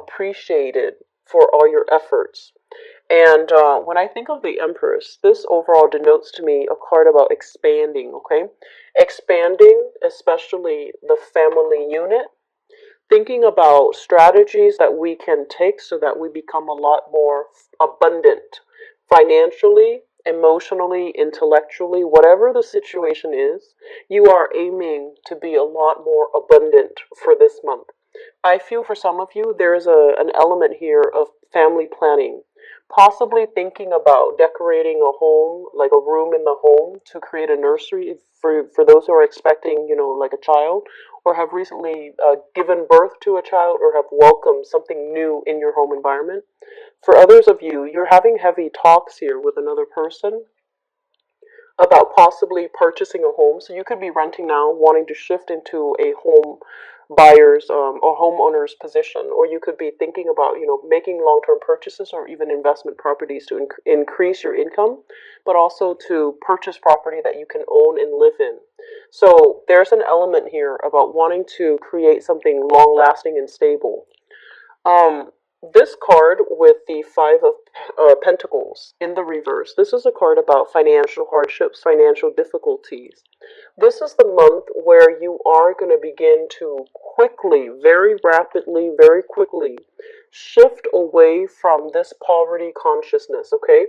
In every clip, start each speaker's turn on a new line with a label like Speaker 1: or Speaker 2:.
Speaker 1: appreciated for all your efforts. And when I think of the Empress, this overall denotes to me a card about expanding, okay? Expanding, especially the family unit, thinking about strategies that we can take so that we become a lot more abundant financially, emotionally, intellectually, whatever the situation is, you are aiming to be a lot more abundant for this month. I feel for some of you, there's an element here of family planning. Possibly thinking about decorating a home, like a room in the home, to create a nursery for those who are expecting, like a child, or have recently given birth to a child, or have welcomed something new in your home environment. For others of you, you're having heavy talks here with another person about possibly purchasing a home. So you could be renting now, wanting to shift into a home buyer's or homeowner's position, or you could be thinking about making long-term purchases or even investment properties to increase your income, but also to purchase property that you can own and live in. So there's an element here about wanting to create something long-lasting and stable. um, this card with the Five of Pentacles in the reverse, this is a card about financial hardships, financial difficulties. This is the month where you are going to begin to quickly, very rapidly, very quickly shift away from this poverty consciousness, okay?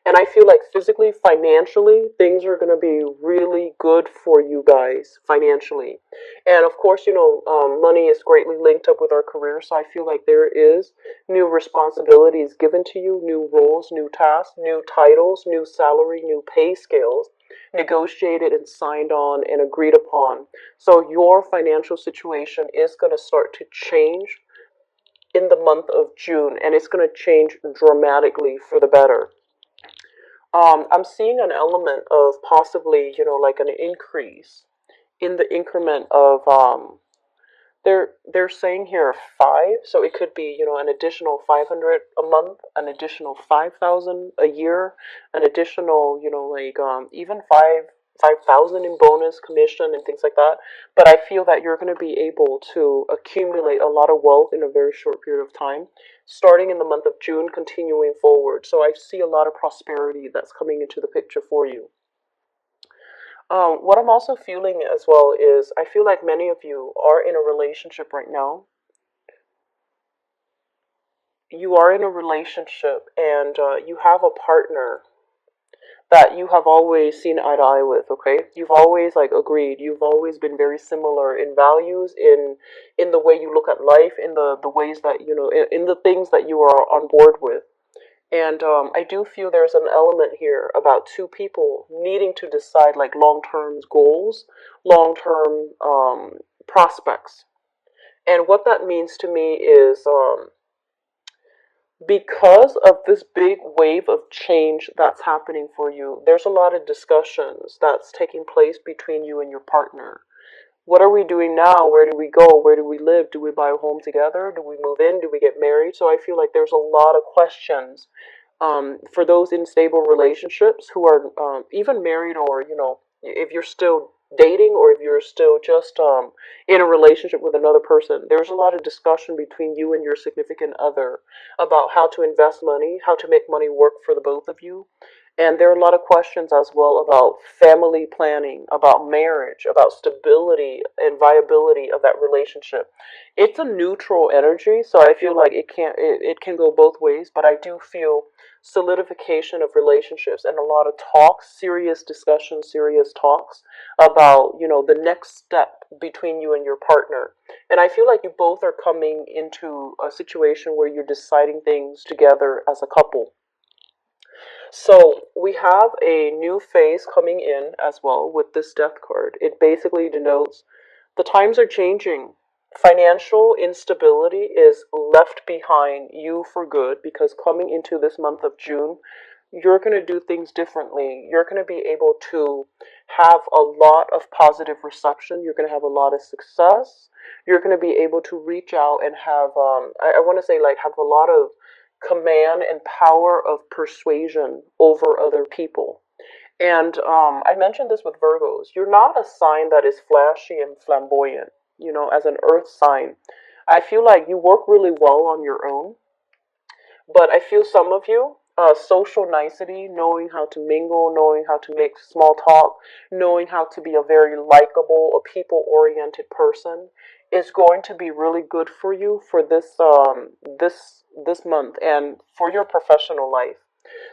Speaker 1: And I feel like physically, financially, things are going to be really good for you guys financially. And of course, money is greatly linked up with our career, so I feel like there is new responsibilities given to you, new roles, new tasks, new titles, new salary, new pay scales negotiated and signed on and agreed upon. So your financial situation is going to start to change in the month of June, and it's going to change dramatically for the better. I'm seeing an element of possibly, like an increase in the increment of they're saying here five, so it could be an additional 500 a month, an additional 5,000 a year, an additional like even 5,000 in bonus commission and things like that. But I feel that you're going to be able to accumulate a lot of wealth in a very short period of time, starting in the month of June, continuing forward. So I see a lot of prosperity that's coming into the picture for you. What I'm also feeling as well is I feel like many of you are in a relationship right now. You are in a relationship and you have a partner that you have always seen eye to eye with, okay? You've always like agreed. You've always been very similar in values, in the way you look at life, in the ways that, in the things that you are on board with. And I do feel there's an element here about two people needing to decide like long-term goals, long-term prospects. And what that means to me is because of this big wave of change that's happening for you, there's a lot of discussions that's taking place between you and your partner. What are we doing now? Where do we go? Where do we live? Do we buy a home together? Do we move in? Do we get married? So I feel like there's a lot of questions for those in stable relationships who are even married, or if you're still dating, or if you're still just in a relationship with another person. There's a lot of discussion between you and your significant other about how to invest money, how to make money work for the both of you. And there are a lot of questions as well about family planning, about marriage, about stability and viability of that relationship. It's a neutral energy, so I feel like it can go both ways, but I do feel solidification of relationships and a lot of talks, serious discussions, serious talks about, the next step between you and your partner. And I feel like you both are coming into a situation where you're deciding things together as a couple. So we have a new phase coming in as well with this death card. It basically denotes the times are changing. Financial instability is left behind you for good, because coming into this month of June, you're going to do things differently. You're going to be able to have a lot of positive reception. You're going to have a lot of success. You're going to be able to reach out and have, I want to say, like, have a lot of command and power of persuasion over other people. And I mentioned this with Virgos. You're not a sign that is flashy and flamboyant, as an earth sign. I feel like you work really well on your own, but I feel some of you, social nicety, knowing how to mingle, knowing how to make small talk, knowing how to be a very likable, a people-oriented person, is going to be really good for you for this month and for your professional life.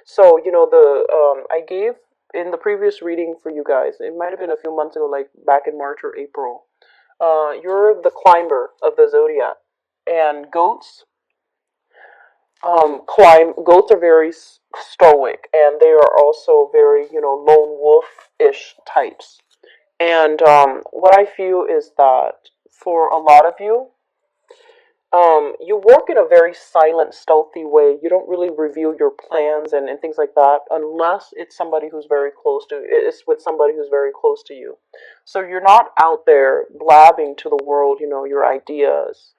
Speaker 1: So, the I gave in the previous reading for you guys, it might have been a few months ago, like back in March or April. You're the climber of the zodiac, and goats are very stoic, and they are also very, lone wolf-ish types. And what I feel is that for a lot of you, you work in a very silent, stealthy way. You don't really reveal your plans and things like that unless it's somebody who's very close to it's with somebody who's very close to you. So you're not out there blabbing to the world, your ideas.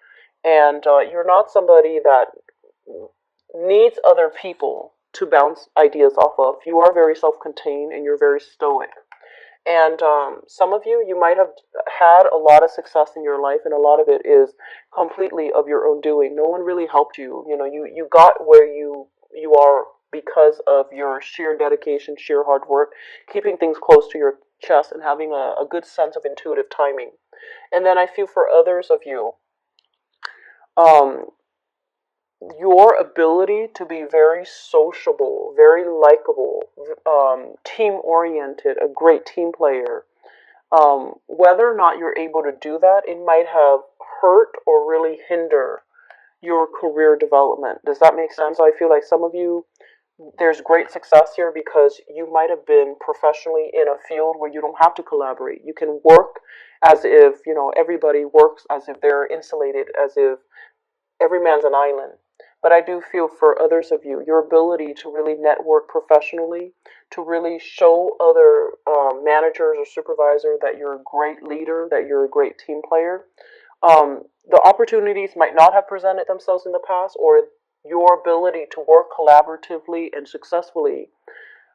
Speaker 1: And you're not somebody that needs other people to bounce ideas off of. You are very self-contained and you're very stoic. And some of you, you might have had a lot of success in your life, and a lot of it is completely of your own doing. No one really helped you. You got where you are because of your sheer dedication, sheer hard work, keeping things close to your chest, and having a good sense of intuitive timing. And then I feel for others of you, um, your ability to be very sociable, very likable, team oriented, a great team player. Whether or not you're able to do that, it might have hurt or really hinder your career development. Does that make sense? I feel like some of you, there's great success here because you might have been professionally in a field where you don't have to collaborate. You can work as if, everybody works as if they're insulated, as if every man's an island. But I do feel for others of you, your ability to really network professionally, to really show other managers or supervisor that you're a great leader, that you're a great team player. The opportunities might not have presented themselves in the past, or your ability to work collaboratively and successfully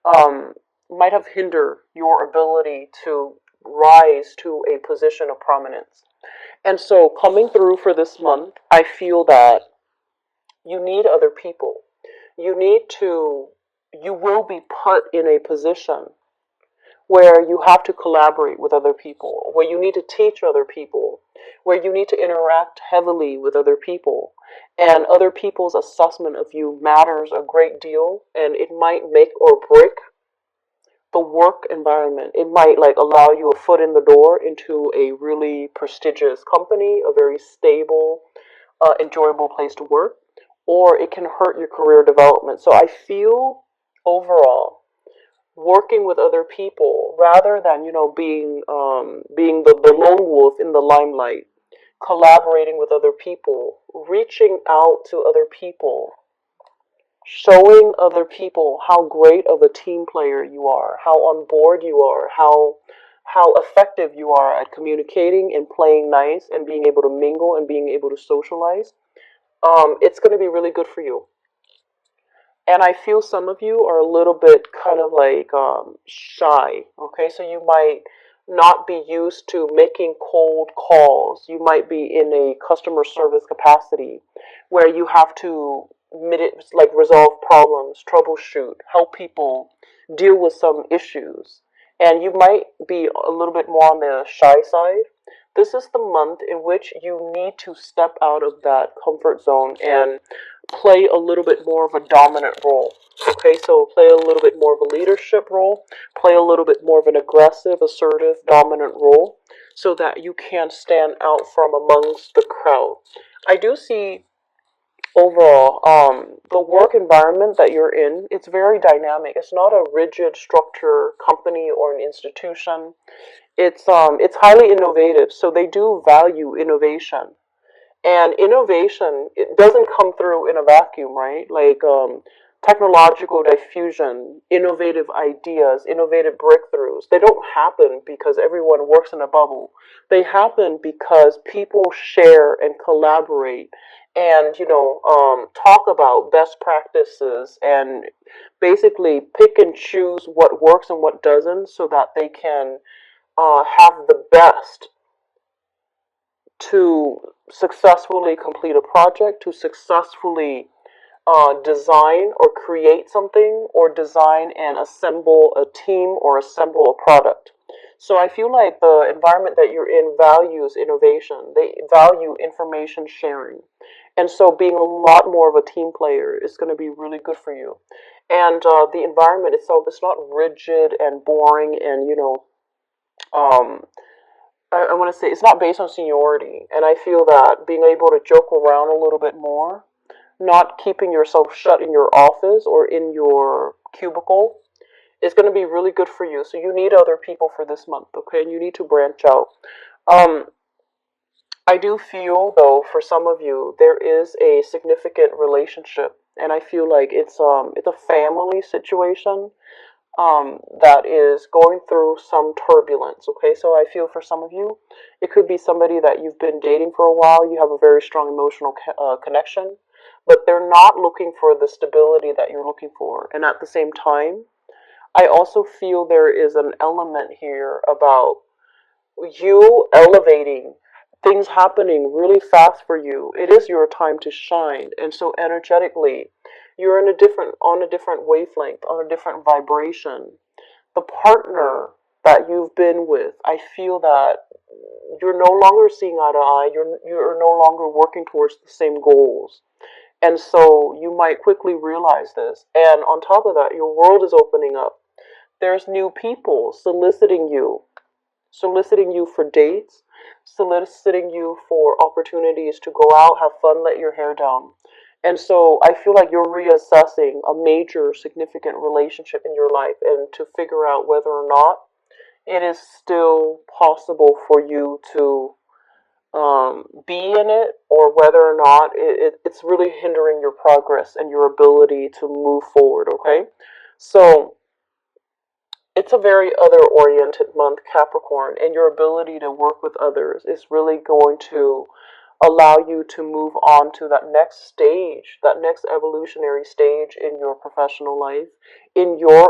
Speaker 1: um, might have hindered your ability to rise to a position of prominence. And so, coming through for this month, I feel that you need other people. You need to, you will be put in a position where you have to collaborate with other people, where you need to teach other people, where you need to interact heavily with other people. And other people's assessment of you matters a great deal, and it might make or break the work environment. It might like allow you a foot in the door into a really prestigious company, a very stable, enjoyable place to work, or it can hurt your career development. So I feel overall working with other people rather than being the lone wolf in the limelight, collaborating with other people, reaching out to other people, showing other people how great of a team player you are, how on board you are, how effective you are at communicating and playing nice and being able to mingle and being able to socialize. It's going to be really good for you. And I feel some of you are a little bit kind of like shy. Okay, so you might not be used to making cold calls. You might be in a customer service capacity where you have to like resolve problems, troubleshoot, help people deal with some issues. And you might be a little bit more on the shy side. This is the month in which you need to step out of that comfort zone and play a little bit more of a dominant role. Okay, so play a little bit more of a leadership role, play a little bit more of an aggressive, assertive, dominant role so that you can stand out from amongst the crowd. I do see overall the work environment that you're in, it's very dynamic. It's not a rigid structure company or an institution. It's highly innovative, so they do value innovation. And innovation, it doesn't come through in a vacuum, right? Like technological diffusion, innovative ideas, innovative breakthroughs, they don't happen because everyone works in a bubble. They happen because people share and collaborate and, talk about best practices and basically pick and choose what works and what doesn't so that they can have the best to successfully complete a project, to successfully design or create something, or design and assemble a team or assemble a product. So I feel like the environment that you're in values innovation. They value information sharing. And so being a lot more of a team player is going to be really good for you. And the environment itself is not rigid and boring and, um, I want to say it's not based on seniority. And I feel that being able to joke around a little bit more, not keeping yourself shut in your office or in your cubicle, is going to be really good for you. So you need other people for this month, okay? And you need to branch out. Um, I do feel though, for some of you, there is a significant relationship, and I feel like it's a family situation that is going through some turbulence. Okay, so I feel for some of you, it could be somebody that you've been dating for a while. You have a very strong emotional connection, but they're not looking for the stability that you're looking for. And at the same time, I also feel there is an element here about you elevating, things happening really fast for you. It is your time to shine. And so energetically, you're in a different on a different wavelength, on a different vibration. The partner that you've been with, I feel that you're no longer seeing eye to eye. You're no longer working towards the same goals. And so you might quickly realize this. And on top of that, your world is opening up. There's new people soliciting you for dates, soliciting you for opportunities to go out, have fun, let your hair down. And so I feel like you're reassessing a major significant relationship in your life and to figure out whether or not it is still possible for you to be in it, or whether or not it's really hindering your progress and your ability to move forward, okay? So it's a very other oriented month, Capricorn, and your ability to work with others is really going to allow you to move on to that next stage, that next evolutionary stage in your professional life, in your